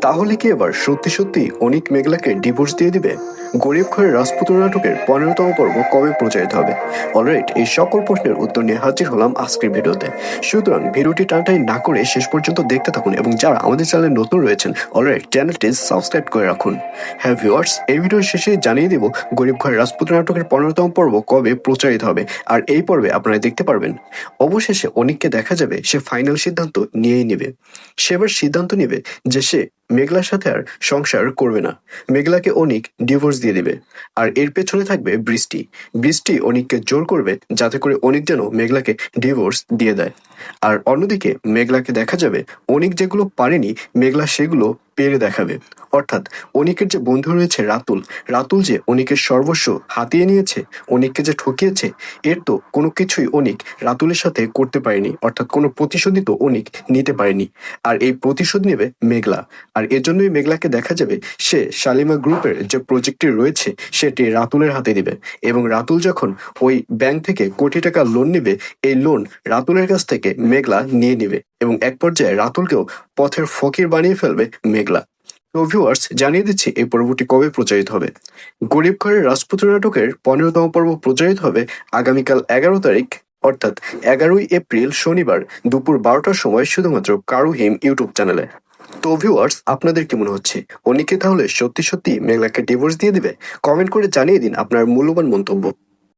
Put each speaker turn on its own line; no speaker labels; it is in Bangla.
তাহলে কি এবার সত্যি সত্যি অনিক মেঘলাকে ডিভোর্স দিয়ে দিবে? গরিব ঘরের রাজপুত্র নাটকের 15তম পর্ব কবে প্রচারিত হবে? অলরাইট, এই সকল প্রশ্নের উত্তর নিয়ে হাজির হলাম আজকের ভিডিওতে। সুতরাং ভিডিওটি টানাটানি না করে শেষ পর্যন্ত দেখতে থাকুন, এবং যারা আমাদের চ্যানেলে নতুন রয়েছেন অলরাইট চ্যানেলটি সাবস্ক্রাইব করে রাখুন। হ্যাঁ ভিউয়ার্স, এই ভিডিওর শেষে জানিয়ে দেব গরিব ঘরের রাজপুত্র নাটকের 15তম পর্ব কবে প্রচারিত হবে। আর এই পর্বে আপনারা দেখতে পারবেন অবশেষে অনিককে দেখা যাবে সে ফাইনাল সিদ্ধান্ত নিয়েই নেবে। সে এবার সিদ্ধান্ত নেবে যে সে মেঘলার সাথে আর সংসার করবে না। মেঘলাকে অনিক ডিভোর্স দিয়ে দিবে। আর এর পেছনে থাকবে বৃষ্টি। বৃষ্টি অনিককে জোর করবে যাতে করে অনিক যেন মেঘলাকে ডিভোর্স দিয়ে দেয়। আর অন্যদিকে মেঘলাকে দেখা যাবে অনিক যেগুলো পারেনি মেঘলা সেগুলো পেরে দেখাবে। অর্থাৎ অনিকের যে বন্ধু রয়েছে রাতুল, রাতুল যে অনিকের সর্বস্ব হাতিয়ে নিয়েছে, অনিককে যে ঠকিয়েছে, এর তো কোনো কিছুই অনিক রাতুলের সাথে করতে পারেনি। অর্থাৎ কোনো প্রতিশোধই তো অনিক নিতে পারেনি। আর এই প্রতিশোধ নেবে মেঘলা। আর এজন্যই মেঘলাকে দেখা যাবে সে শালিমা গ্রুপের যে প্রজেক্টটি রয়েছে সেটি রাতুলের হাতে দিবে। এবং রাতুল যখন ওই ব্যাংক থেকে কোটি টাকা লোন নেবে, এই লোন রাতুলের কাছ থেকে মেঘলা নিয়ে নেবে এবং এক পর্যায়ে রাতুলকেও পথের ফকির বানিয়ে ফেলবে মেঘলা। তো ভিউয়ার্স, জানিয়ে দিচ্ছি এই পর্বটি কবে প্রচারিত হবে। গরিব ঘরের রাজপুত্র নাটকের 15তম পর্ব প্রচারিত হবে আগামীকাল 11 তারিখ, অর্থাৎ 11ই এপ্রিল শনিবার দুপুর 12টার সময় শুধুমাত্র কারু হিম ইউটিউব চ্যানেলে। তো ভিউয়ার্স, আপনাদের কি মনে হচ্ছে অনিকে তাহলে সত্যি সত্যি মেঘলাকে ডিভোর্স দিয়ে দিবে? কমেন্ট করে জানিয়ে দিন আপনার মূল্যবান মন্তব্য।